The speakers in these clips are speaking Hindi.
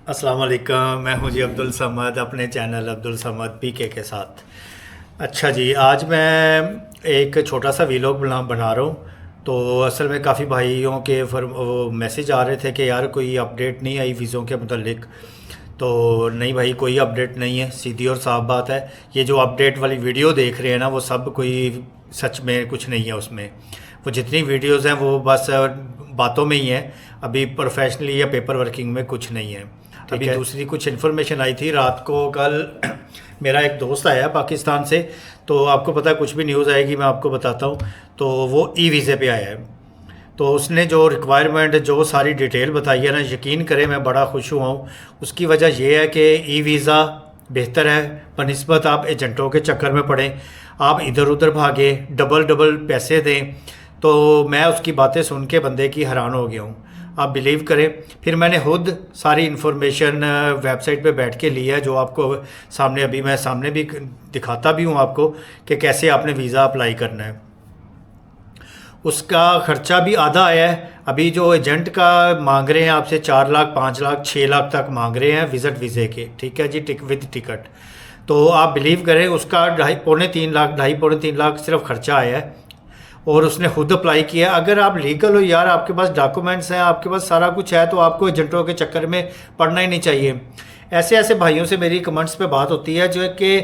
अस्सलाम वालेकुम। मैं हूं जी अब्दुल समद, अपने चैनल अब्दुल समद पीके के साथ। अच्छा जी, आज मैं एक छोटा सा वीलॉग बना रहा हूँ। तो असल में काफ़ी भाइयों के वो मैसेज आ रहे थे कि यार कोई अपडेट नहीं आई वीज़ों के मुतल्लिक। तो नहीं भाई, कोई अपडेट नहीं है, सीधी और साफ बात है। ये जो अपडेट वाली वीडियो देख रहे हैं ना, वो सब कोई सच में कुछ नहीं है उसमें। वो जितनी वीडियोस हैं वो बस बातों में ही हैं। अभी प्रोफेशनली या पेपर वर्किंग में कुछ नहीं है। अभी दूसरी कुछ इन्फॉर्मेशन आई थी रात को कल। मेरा एक दोस्त आया पाकिस्तान से। तो आपको पता है, कुछ भी न्यूज़ आएगी मैं आपको बताता हूँ। तो वो ई वीज़े पे आया है। तो उसने जो रिक्वायरमेंट, जो सारी डिटेल बताई है ना, यकीन करें मैं बड़ा खुश हुआ हूँ। उसकी वजह यह है कि ई वीज़ा बेहतर है बनिस्बत आप एजेंटों के चक्कर में पड़ें, आप इधर उधर भागे, डबल डबल पैसे दें। तो मैं उसकी बातें सुन के बंदे की हैरान हो गया हूँ, आप बिलीव करें। फिर मैंने खुद सारी इन्फॉर्मेशन वेबसाइट पे बैठ के ली है, जो आपको सामने अभी मैं सामने भी दिखाता भी हूँ आपको कि कैसे आपने वीज़ा अप्लाई करना है। उसका ख़र्चा भी आधा आया है। अभी जो एजेंट का मांग रहे हैं आपसे 4 लाख, 5 लाख, 6 लाख तक मांग रहे हैं विज़िट वीज़े के, ठीक है जी, विद टिकट। तो आप बिलीव करें, उसका 2.5 पौने 3 लाख, 2.5 पौने 3 लाख सिर्फ खर्चा आया है। और उसने खुद अप्लाई किया। अगर आप लीगल हो यार, आपके पास डॉक्यूमेंट्स हैं, आपके पास सारा कुछ है, तो आपको एजेंटों के चक्कर में पड़ना ही नहीं चाहिए। ऐसे ऐसे भाइयों से मेरी कमेंट्स पे बात होती है जो कि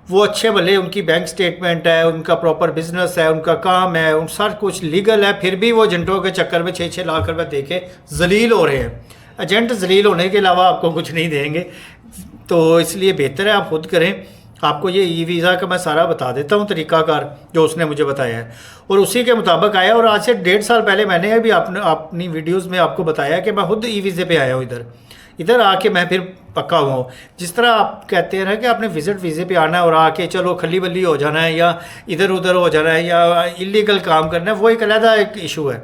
वो अच्छे भले, उनकी बैंक स्टेटमेंट है, उनका प्रॉपर बिजनेस है, उनका काम है, उन सब कुछ लीगल है, फिर भी वो एजेंटों के चक्कर में 6-6 लाख रुपए दे के जलील हो रहे हैं। एजेंट जलील होने के अलावा आपको कुछ नहीं देंगे। तो इसलिए बेहतर है आप खुद करें। आपको ये ई वीज़ा का मैं सारा बता देता हूँ तरीकाकार, जो उसने मुझे बताया है, और उसी के मुताबिक आया। और आज से 1.5 साल पहले मैंने अभी अपनी वीडियोस में आपको बताया कि मैं खुद ई वीज़े पे आया हूँ। इधर आके मैं फिर पक्का हुआ हूँ। जिस तरह आप कहते हैं ना कि आपने विजिट वीज़े पे आना है और आके चलो खली बल्ली हो जाना है, या इधर उधर हो जाना है, या इलीगल काम करना है, वो एक अलग एक इशू है।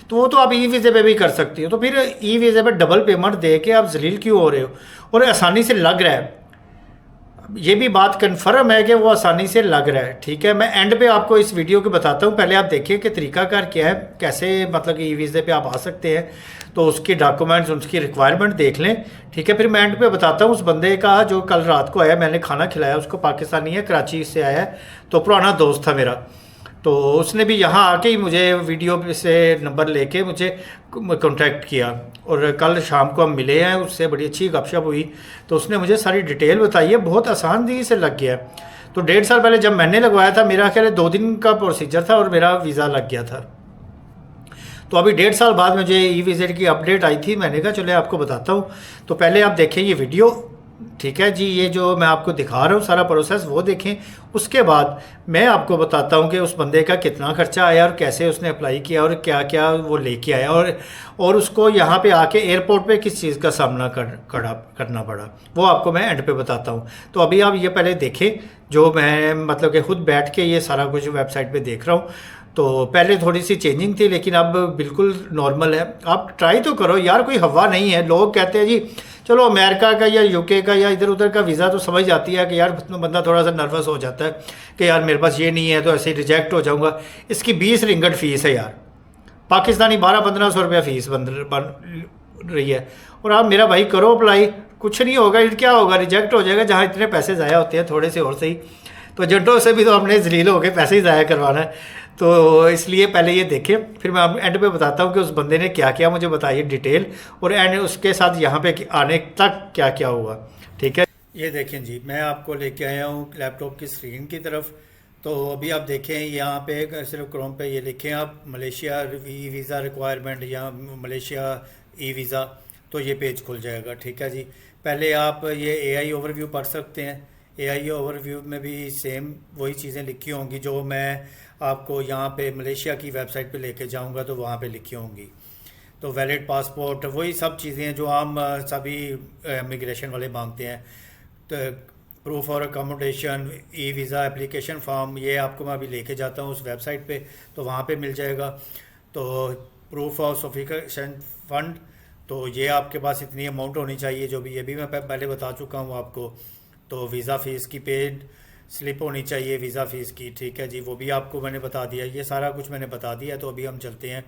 तो वो तो आप ई वीज़े पे भी कर सकती हो। तो फिर ई वीज़े पे डबल पेमेंट दे के आप जलील क्यों हो रहे हो? और आसानी से लग रहा है, ये भी बात कन्फर्म है कि वो आसानी से लग रहा है। ठीक है, मैं एंड पे आपको इस वीडियो के बताता हूँ। पहले आप देखिए कि तरीकाकार क्या है, कैसे मतलब कि ई वीज़े पे आप आ सकते हैं। तो उसके डॉक्यूमेंट्स, उसकी रिक्वायरमेंट देख लें। ठीक है, फिर मैं एंड पे बताता हूँ। उस बंदे का जो कल रात को आया, मैंने खाना खिलाया उसको, पाकिस्तानी है, कराची से आया है, तो पुराना दोस्त था मेरा। तो उसने भी यहाँ आके ही मुझे वीडियो से नंबर लेके मुझे कांटेक्ट किया, और कल शाम को हम मिले हैं, उससे बड़ी अच्छी गपशप हुई। तो उसने मुझे सारी डिटेल बताई है, बहुत आसानी से लग गया। तो 1.5 साल पहले जब मैंने लगवाया था, मेरा ख्याल है 2 दिन का प्रोसीजर था और मेरा वीज़ा लग गया था। तो अभी 1.5 साल बाद मुझे ई विज़िट की अपडेट आई थी। मैंने कहा चले आपको बताता हूँ। तो पहले आप देखें ये वीडियो, ठीक है जी। ये जो मैं आपको दिखा रहा हूँ सारा प्रोसेस, वो देखें। उसके बाद मैं आपको बताता हूँ कि उस बंदे का कितना खर्चा आया और कैसे उसने अप्लाई किया और क्या क्या वो लेके आया, और उसको यहाँ पे आके एयरपोर्ट पे किस चीज़ का सामना करना पड़ा, वो आपको मैं एंड पे बताता हूँ। तो अभी आप ये पहले देखें, जो मैं मतलब कि खुद बैठ के ये सारा कुछ वेबसाइट पे देख रहा हूँ। तो पहले थोड़ी सी चेंजिंग थी, लेकिन अब बिल्कुल नॉर्मल है। आप ट्राई तो करो यार, कोई हवा नहीं है। लोग कहते हैं जी चलो अमेरिका का या यूके का या इधर उधर का वीज़ा तो समझ आती है कि यार बंदा थोड़ा सा नर्वस हो जाता है कि यार मेरे पास ये नहीं है तो ऐसे ही रिजेक्ट हो जाऊंगा। इसकी 20 रिंगट फ़ीस है यार, पाकिस्तानी 1200-1500 रुपया फ़ीस बन रही है। और आप मेरा भाई करो अप्लाई, कुछ नहीं होगा। क्या होगा, रिजेक्ट हो जाएगा। जहाँ इतने पैसे ज़ाया होते हैं थोड़े से और सही, तो एजेंटों से भी तो हमने जलील हो गए, पैसे ही ज़ाया करवाना है। तो इसलिए पहले ये देखें, फिर मैं एंड पे बताता हूँ कि उस बंदे ने क्या क्या मुझे बताइए डिटेल, और एंड उसके साथ यहाँ पे आने तक क्या क्या हुआ। ठीक है, ये देखें जी, मैं आपको लेके आया हूँ लैपटॉप की स्क्रीन की तरफ। तो अभी आप देखें यहाँ पे सिर्फ क्रोम पे ये लिखें आप मलेशिया ई वीज़ा रिक्वायरमेंट या मलेशिया ई वीज़ा, तो ये पेज खुल जाएगा। ठीक है जी, पहले आप ये एआई ओवरव्यू पढ़ सकते हैं। एआई ओवरव्यू में भी सेम वही चीज़ें लिखी होंगी जो मैं आपको यहाँ पे मलेशिया की वेबसाइट पे लेके जाऊँगा तो वहाँ पे लिखी होंगी। तो वैलिड पासपोर्ट, वही सब चीज़ें हैं जो आम सभी इमिग्रेशन वाले मांगते हैं। तो प्रूफ और accommodation, e visa application form, ये आपको मैं अभी लेके जाता हूँ उस वेबसाइट पे, तो वहाँ पे मिल जाएगा। तो प्रूफ ऑफ सफिशिएंट फंड, तो ये आपके पास इतनी अमाउंट होनी चाहिए, जो भी ये भी मैं पहले बता चुका हूँ आपको। तो वीज़ा फ़ीस की पेड स्लिप होनी चाहिए वीज़ा फ़ीस की। ठीक है जी, वो भी आपको मैंने बता दिया। ये सारा कुछ मैंने बता दिया। तो अभी हम चलते हैं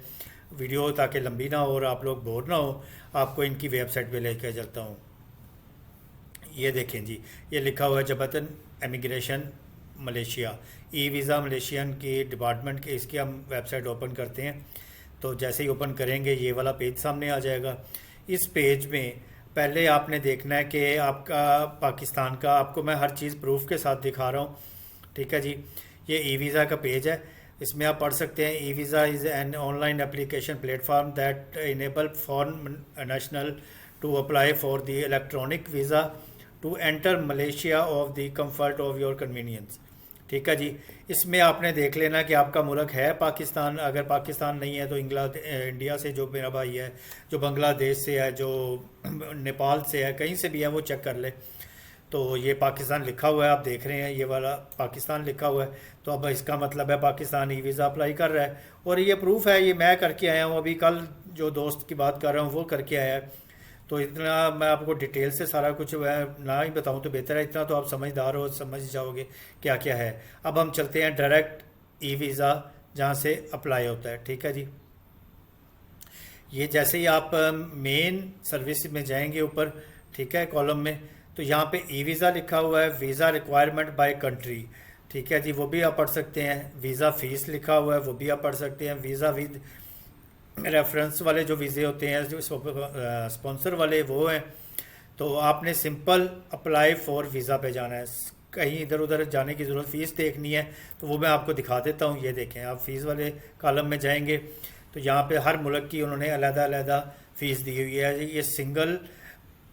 वीडियो, ताकि लंबी ना हो और आप लोग बोर ना हो, आपको इनकी वेबसाइट पे लेकर चलता हूँ। ये देखें जी, ये लिखा हुआ है जबतन immigration Malaysia, e visa Malaysian की डिपार्टमेंट के। इसकी हम वेबसाइट ओपन करते हैं तो जैसे ही ओपन करेंगे ये वाला पेज सामने आ जाएगा। इस पेज में पहले आपने देखना है कि आपका पाकिस्तान का, आपको मैं हर चीज़ प्रूफ के साथ दिखा रहा हूँ, ठीक है जी। ये ई वीज़ा का पेज है, इसमें आप पढ़ सकते हैं। E visa is an online application platform that enable foreign national to apply for the electronic visa to enter Malaysia of the comfort of your convenience, ठीक है जी। इसमें आपने देख लेना कि आपका मुल्क है पाकिस्तान। अगर पाकिस्तान नहीं है तो इंडिया से जो मेरा भाई है, जो बांग्लादेश से है, जो नेपाल से है, कहीं से भी है वो चेक कर ले। तो ये पाकिस्तान लिखा हुआ है, आप देख रहे हैं ये वाला पाकिस्तान लिखा हुआ है। तो अब इसका मतलब है पाकिस्तान ई वीज़ा अप्लाई कर रहा है। और ये प्रूफ है, ये मैं करके आया हूँ, अभी कल जो दोस्त की बात कर रहा हूँ वो करके आया है। तो इतना मैं आपको डिटेल से सारा कुछ ना ही बताऊं तो बेहतर है, इतना तो आप समझदार हो, समझ जाओगे क्या क्या है। अब हम चलते हैं डायरेक्ट ई वीज़ा जहाँ से अप्लाई होता है, ठीक है जी। ये जैसे ही आप मेन सर्विस में जाएंगे ऊपर, ठीक है, कॉलम में, तो यहाँ पे ई वीज़ा लिखा हुआ है, वीज़ा रिक्वायरमेंट बाय कंट्री, ठीक है जी, वो भी आप पढ़ सकते हैं। वीज़ा फीस लिखा हुआ है, वो भी आप पढ़ सकते हैं। वीज़ा विद रेफरेंस वाले जो वीज़े होते हैं, जो स्पॉन्सर वाले, वो हैं। तो आपने सिंपल अप्लाई फॉर वीज़ा पे जाना है, कहीं इधर उधर जाने की ज़रूरत। फ़ीस देखनी है तो वो मैं आपको दिखा देता हूँ। ये देखें, आप फ़ीस वाले कॉलम में जाएंगे तो यहाँ पे हर मुल्क की उन्होंने अलग-अलग फ़ीस दी हुई है। ये single,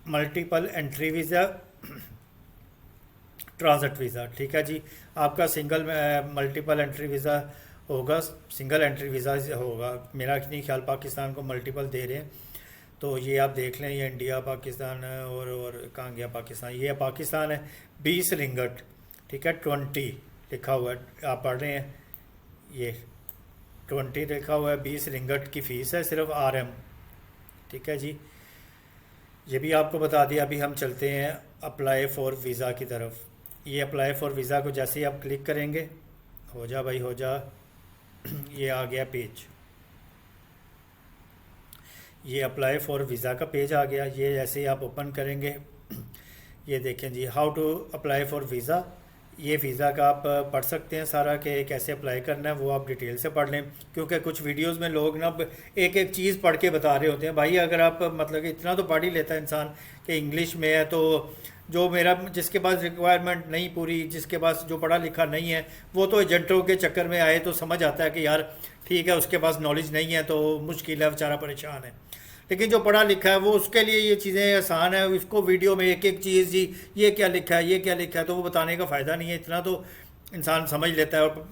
multiple entry visa, transit visa, ठीक है जी। आपका सिंगल मल्टीपल एंट्री वीज़ा होगा, सिंगल एंट्री वीज़ा होगा। मेरा नहीं ख्याल पाकिस्तान को मल्टीपल दे रहे हैं। तो ये आप देख लें, ये इंडिया, पाकिस्तान है, और कहाँ गया पाकिस्तान, ये पाकिस्तान है। 20 रिंगट, ठीक है, 20 लिखा हुआ है, आप पढ़ रहे हैं, ये 20 लिखा हुआ है। 20 रिंगट की फ़ीस है सिर्फ RM, ठीक है जी। ये भी आपको बता दिया। अभी हम चलते हैं अप्लाई फॉर वीज़ा की तरफ। ये अप्लाई फॉर वीज़ा को जैसे ही आप क्लिक करेंगे, हो जा भाई हो जा, ये आ गया पेज, ये अप्लाई फॉर वीज़ा का पेज आ गया। ये जैसे ही आप ओपन करेंगे, ये देखें जी, how to apply for visa. ये वीज़ा का आप पढ़ सकते हैं सारा कि कैसे अप्लाई करना है, वो आप डिटेल से पढ़ लें। क्योंकि कुछ वीडियोस में लोग ना एक एक चीज़ पढ़ के बता रहे होते हैं। भाई अगर आप मतलब कि इतना तो पढ़ ही लेता है इंसान कि इंग्लिश में है, तो जो मेरा, जिसके पास रिक्वायरमेंट नहीं पूरी, जिसके पास जो पढ़ा लिखा नहीं है, वो तो एजेंटों के चक्कर में आए तो समझ आता है कि यार ठीक है, उसके पास नॉलेज नहीं है तो मुश्किल है, बेचारा परेशान है। लेकिन जो पढ़ा लिखा है वो, उसके लिए ये चीज़ें आसान है। इसको वीडियो में एक एक चीज़, जी ये क्या लिखा है, ये क्या लिखा है, तो वो बताने का फ़ायदा नहीं है। इतना तो इंसान समझ लेता है। और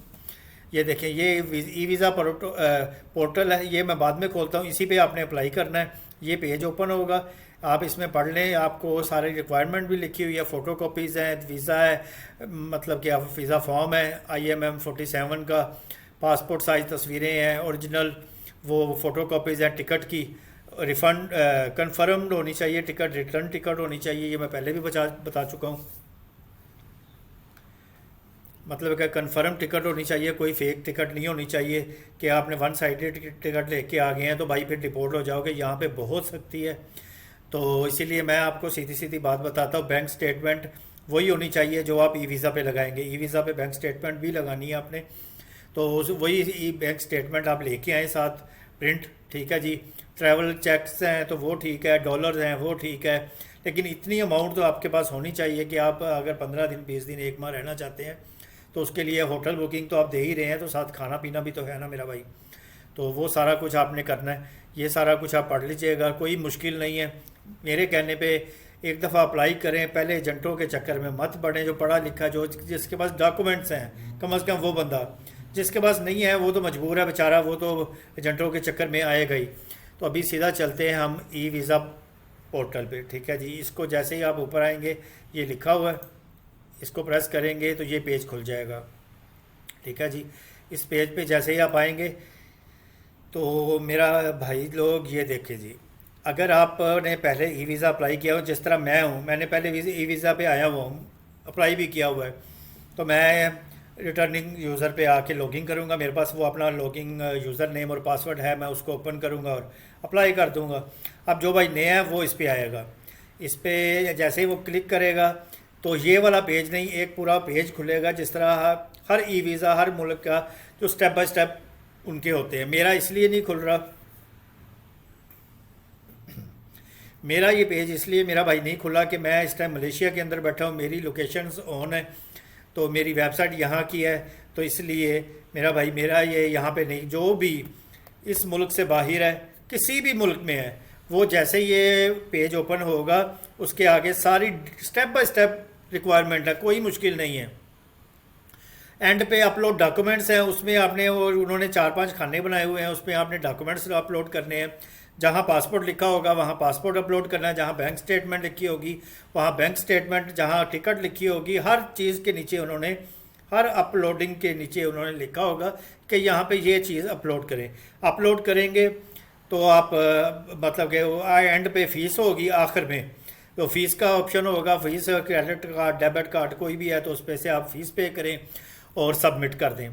ये देखें, ये ई वीज़ा पोर्टल है, ये मैं बाद में खोलता हूँ। इसी पे आपने अप्लाई करना है। ये पेज ओपन होगा, आप इसमें पढ़ लें। आपको सारी रिक्वायरमेंट भी लिखी हुई है, फ़ोटो कॉपीज़ हैं, वीज़ा है, मतलब कि आप वीज़ा फॉर्म है IMM 47 का, पासपोर्ट साइज़ तस्वीरें हैं ओरिजिनल, वो फ़ोटो कॉपीज़ हैं, टिकट की, रिफ़ंड कंफर्म्ड होनी चाहिए टिकट, रिटर्न टिकट होनी चाहिए। ये मैं पहले भी बता चुका हूँ। मतलब कि कंफर्म टिकट होनी चाहिए, कोई फेक टिकट नहीं होनी चाहिए कि आपने वन साइडेड टिकट लेके आ गए हैं तो भाई फिर डिपोर्ट हो जाओगे। यहाँ पे बहुत सख्ती है, तो इसीलिए मैं आपको सीधी सीधी बात बताता हूँ। बैंक स्टेटमेंट वही होनी चाहिए जो आप ई वीज़ा पे लगाएंगे। ई वीज़ा पे बैंक स्टेटमेंट भी लगानी है आपने, तो वही ई बैंक स्टेटमेंट आप लेके आए साथ प्रिंट, ठीक है जी। ट्रैवल चेक्स हैं तो वो ठीक है, डॉलर्स हैं वो ठीक है, लेकिन इतनी अमाउंट तो आपके पास होनी चाहिए कि आप अगर 15 दिन 20 दिन एक माह रहना चाहते हैं तो उसके लिए होटल बुकिंग तो आप दे ही रहे हैं, तो साथ खाना पीना भी तो है ना मेरा भाई। तो वो सारा कुछ आपने करना है। ये सारा कुछ आप पढ़ लीजिएगा, कोई मुश्किल नहीं है। मेरे कहने पे एक दफ़ा अप्लाई करें, पहले एजेंटों के चक्कर में मत पड़ें। जो पढ़ा लिखा, जो जिसके पास डॉक्यूमेंट्स हैं, कम अज़ कम वो बंदा, जिसके पास नहीं है वो तो मजबूर है बेचारा, वो तो एजेंटों के चक्कर में आएगा ही। तो अभी सीधा चलते हैं हम ई वीज़ा पोर्टल पे, ठीक है जी। इसको जैसे ही आप ऊपर आएंगे, ये लिखा हुआ है, इसको प्रेस करेंगे तो ये पेज खुल जाएगा, ठीक है जी। इस पेज पे जैसे ही आप आएंगे तो मेरा भाई लोग ये देखें जी, अगर आपने पहले ई वीज़ा अप्लाई किया हो, जिस तरह मैं हूँ, मैंने पहले ई वीज़ा पे आया हुआ हूँ, अप्लाई भी किया हुआ है, तो मैं रिटर्निंग यूज़र पे आके लॉगिन करूँगा। मेरे पास वो अपना लॉगिन यूज़र नेम और पासवर्ड है, मैं उसको ओपन करूँगा और अप्लाई कर दूँगा। अब जो भाई नया है वो इस पे आएगा। इस पे जैसे ही वो क्लिक करेगा तो ये वाला पेज नहीं, एक पूरा पेज खुलेगा जिस तरह हर ई वीज़ा हर मुल्क का जो स्टेप बाय स्टेप उनके होते हैं। मेरा इसलिए नहीं खुल रहा, मेरा ये पेज इसलिए मेरा भाई नहीं खुला कि मैं इस टाइम मलेशिया के अंदर बैठा हूँ, मेरी लोकेशंस ऑन है, तो मेरी वेबसाइट यहाँ की है, तो इसलिए मेरा भाई मेरा ये यहाँ पे नहीं। जो भी इस मुल्क से बाहर है, किसी भी मुल्क में है, वो जैसे ये पेज ओपन होगा उसके आगे सारी स्टेप बाय स्टेप रिक्वायरमेंट है, कोई मुश्किल नहीं है। एंड पे अपलोड डॉक्यूमेंट्स हैं, उसमें आपने वो उन्होंने 4-5 खाने बनाए हुए हैं, उसमें आपने डॉक्यूमेंट्स अपलोड करने हैं। जहाँ पासपोर्ट लिखा होगा वहाँ पासपोर्ट अपलोड करना है, जहाँ बैंक स्टेटमेंट लिखी होगी वहाँ बैंक स्टेटमेंट, जहाँ टिकट लिखी होगी, हर चीज़ के नीचे उन्होंने, हर अपलोडिंग के नीचे उन्होंने लिखा होगा कि यहाँ पे ये चीज़ अपलोड करें। अपलोड करेंगे तो आप मतलब कि एंड पे फ़ीस होगी आखिर में, तो फ़ीस का ऑप्शन होगा, fees credit card debit card कोई भी है तो उस पर से आप फ़ीस पे करें और सबमिट कर दें।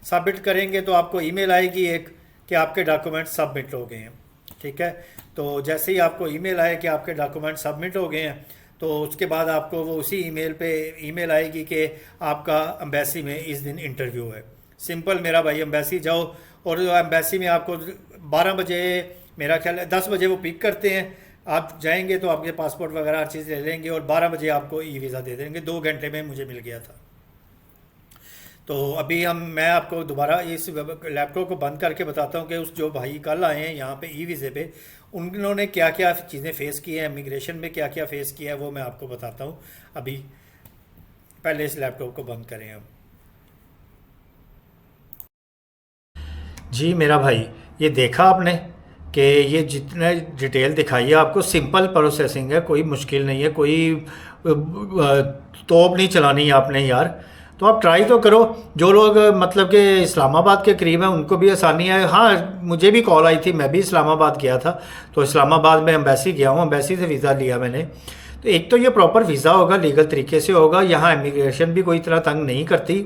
सबमिट करेंगे तो आपको ईमेल आएगी एक कि आपके डॉक्यूमेंट सबमिट हो गए हैं, ठीक है। तो जैसे ही आपको ईमेल आए कि आपके डॉक्यूमेंट सबमिट हो गए हैं, तो उसके बाद आपको वो उसी ईमेल पे ईमेल आएगी कि आपका एम्बेसी में इस दिन इंटरव्यू है। सिंपल मेरा भाई, एम्बेसी जाओ और एम्बेसी में आपको 12 बजे, मेरा ख्याल है 10 बजे वो पिक करते हैं। आप जाएंगे तो आपके पासपोर्ट वगैरह हर चीज़ ले लेंगे और 12 बजे आपको ई वीज़ा दे देंगे। 2 घंटे में मुझे मिल गया था। तो अभी मैं आपको दोबारा इस लैपटॉप को बंद करके बताता हूँ कि उस जो भाई कल आए हैं यहाँ पे ई वीज़े पे, उन्होंने क्या क्या चीज़ें फ़ेस की हैं, इमिग्रेशन में क्या क्या फ़ेस किया है, वो मैं आपको बताता हूँ। अभी पहले इस लैपटॉप को बंद करें हम। जी मेरा भाई, ये देखा आपने कि ये जितने डिटेल दिखाई है आपको, सिंपल प्रोसेसिंग है, कोई मुश्किल नहीं है, कोई तोप नहीं चलानी है आपने यार। तो आप ट्राई तो करो। जो लोग मतलब कि इस्लामाबाद के करीब हैं उनको भी आसानी है। हाँ, मुझे भी कॉल आई थी, मैं भी इस्लामाबाद गया था, तो इस्लामाबाद में एम्बेसी गया हूँ, एम्बेसी से वीज़ा लिया मैंने। तो एक तो ये प्रॉपर वीज़ा होगा, लीगल तरीके से होगा, यहाँ इमिग्रेशन भी कोई तरह तंग नहीं करती।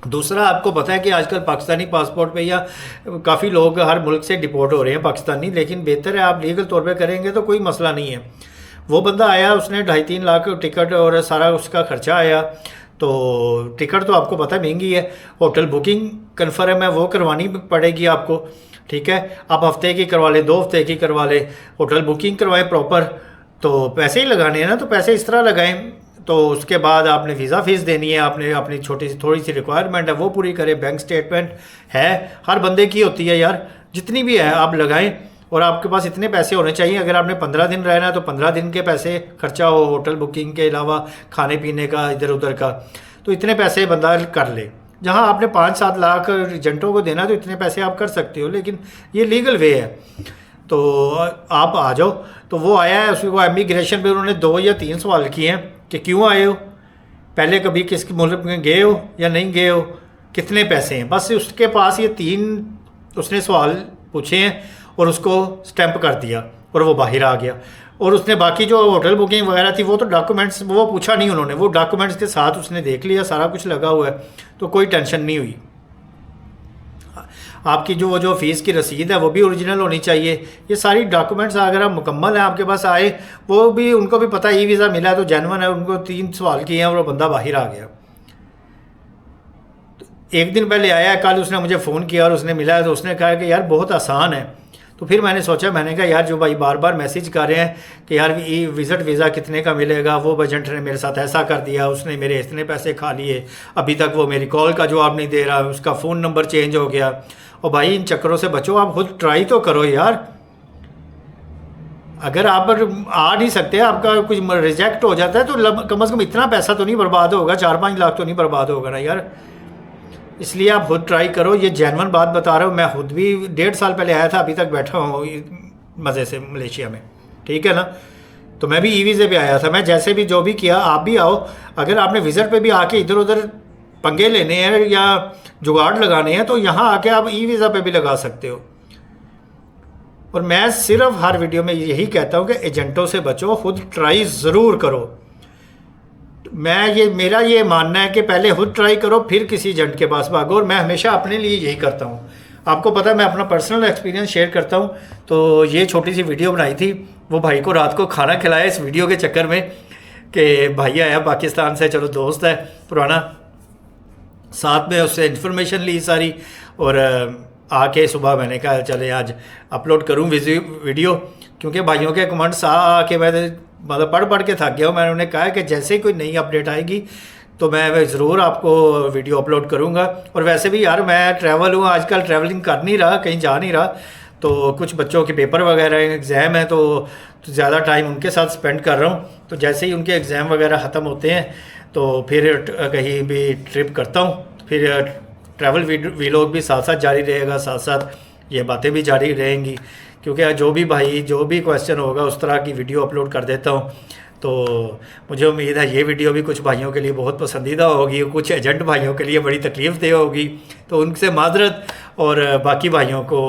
दूसरा, आपको पता है कि आजकल पाकिस्तानी पासपोर्ट पे या काफ़ी लोग हर मुल्क से डिपोर्ट हो रहे हैं पाकिस्तानी, लेकिन बेहतर है आप लीगल तौर पे करेंगे तो कोई मसला नहीं है। वो बंदा आया, उसने 2.5-3 लाख टिकट और सारा उसका खर्चा आया, तो टिकट तो आपको पता है महंगी है, होटल बुकिंग कन्फर्म है वो करवानी पड़ेगी आपको, ठीक है। आप हफ्ते की करवा लें, 2 हफ्ते की करवा लें, होटल बुकिंग करवाएं प्रॉपर, तो पैसे ही लगाने हैं ना, तो पैसे इस तरह लगाएं। तो उसके बाद आपने वीज़ा फ़ीस देनी है, आपने अपनी थोड़ी सी रिक्वायरमेंट है वो पूरी करें। बैंक स्टेटमेंट है, हर बंदे की होती है यार, जितनी भी है आप लगाएं, और आपके पास इतने पैसे होने चाहिए। अगर आपने 15 दिन रहना है तो 15 दिन के पैसे खर्चा हो, होटल बुकिंग के अलावा खाने पीने का इधर उधर का, तो इतने पैसे बंदा कर ले। जहां आपने 5-7 लाख एजेंटों को देना तो इतने पैसे आप कर सकते हो, लेकिन ये लीगल वे है, तो आप आ जाओ। तो वो आया है, उसको इमिग्रेशन पे उन्होंने 2 या 3 सवाल किए हैं कि क्यों आए हो, पहले कभी किस मुल्क में गए हो या नहीं गए हो, कितने पैसे हैं, बस उसके पास ये 3 उसने सवाल पूछे हैं और उसको स्टैंप कर दिया और वो बाहर आ गया। और उसने बाकी जो होटल बुकिंग वगैरह थी वो तो डॉक्यूमेंट्स वो पूछा नहीं उन्होंने, वो डॉक्यूमेंट्स के साथ उसने देख लिया, सारा कुछ लगा हुआ है, तो कोई टेंशन नहीं हुई। आपकी जो फ़ीस की रसीद है वो भी ओरिजिनल होनी चाहिए। ये सारी डॉक्यूमेंट्स अगर आप मुकम्मल हैं आपके पास आए, वो भी उनको भी पता ई वीज़ा मिला है तो जेन्युइन है, उनको 3 सवाल किए हैं और वो बंदा बाहर आ गया। एक दिन पहले आया, कल उसने मुझे फ़ोन किया और उसने मिला, तो उसने कहा कि यार बहुत आसान है। तो फिर मैंने सोचा, मैंने कहा यार जो भाई बार बार मैसेज कर रहे हैं कि यार विज़िट वीज़ा कितने का मिलेगा, वो एजेंट ने मेरे साथ ऐसा कर दिया, उसने मेरे इतने पैसे खा लिए, अभी तक वो मेरी कॉल का जवाब नहीं दे रहा, उसका फ़ोन नंबर चेंज हो गया। और भाई इन चक्करों से बचो, आप खुद ट्राई तो करो यार। अगर आप आ नहीं सकते, आपका कुछ रिजेक्ट हो जाता है तो कम से कम इतना पैसा तो नहीं बर्बाद होगा, 4-5 लाख तो नहीं बर्बाद होगा ना यार। इसलिए आप खुद ट्राई करो, ये जेन्युइन बात बता रहा हूँ। मैं खुद भी 1.5 साल पहले आया था, अभी तक बैठा हूँ मज़े से मलेशिया में, ठीक है ना। तो मैं भी ई वीज़े पे आया था, मैं जैसे भी जो भी किया, आप भी आओ। अगर आपने विज़िट पे भी आके इधर उधर पंगे लेने हैं या जुगाड़ लगाने हैं तो यहाँ आके आप ई वीज़ा पे भी लगा सकते हो। और मैं सिर्फ हर वीडियो में यही कहता हूँ कि एजेंटों से बचो, खुद ट्राई ज़रूर करो। मेरा ये मानना है कि पहले खुद ट्राई करो फिर किसी एजेंट के पास भागो, और मैं हमेशा अपने लिए यही करता हूँ। आपको पता है मैं अपना पर्सनल एक्सपीरियंस शेयर करता हूँ, तो ये छोटी सी वीडियो बनाई थी वो भाई को रात को खाना खिलाया इस वीडियो के चक्कर में कि भाई आया पाकिस्तान से, चलो दोस्त है पुराना, साथ में उससे इन्फॉर्मेशन ली सारी। और आके सुबह मैंने कहा चले आज अपलोड करूँ वीडियो, क्योंकि भाइयों के कमेंट्स आके मैं मतलब पढ़ पढ़ के थक गया हूँ। मैंने उन्हें कहा कि जैसे ही कोई नई अपडेट आएगी तो मैं ज़रूर आपको वीडियो अपलोड करूँगा। और वैसे भी यार मैं ट्रैवल हूँ आजकल, ट्रैवलिंग कर नहीं रहा, कहीं जा नहीं रहा, तो कुछ बच्चों के पेपर वगैरह एग्ज़ाम है तो ज़्यादा टाइम उनके साथ स्पेंड कर रहा हूँ। तो जैसे ही उनके एग्ज़ाम वगैरह ख़त्म होते हैं तो फिर कहीं भी ट्रिप करता हूँ, फिर ट्रैवल वीलॉग भी साथ साथ जारी रहेगा, साथ साथ ये बातें भी जारी रहेंगी, क्योंकि जो भी भाई जो भी क्वेश्चन होगा उस तरह की वीडियो अपलोड कर देता हूँ। तो मुझे उम्मीद है ये वीडियो भी कुछ भाइयों के लिए बहुत पसंदीदा होगी, कुछ एजेंट भाइयों के लिए बड़ी तकलीफ़देह होगी, तो उनसे माजरत। और बाकी भाइयों को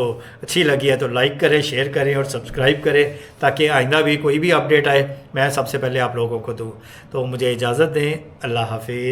अच्छी लगी है तो लाइक करें, शेयर करें और सब्सक्राइब करें, ताकि आइंदा भी कोई भी अपडेट आए मैं सबसे पहले आप लोगों को दूँ। तो मुझे इजाज़त दें, अल्लाह हाफिज़।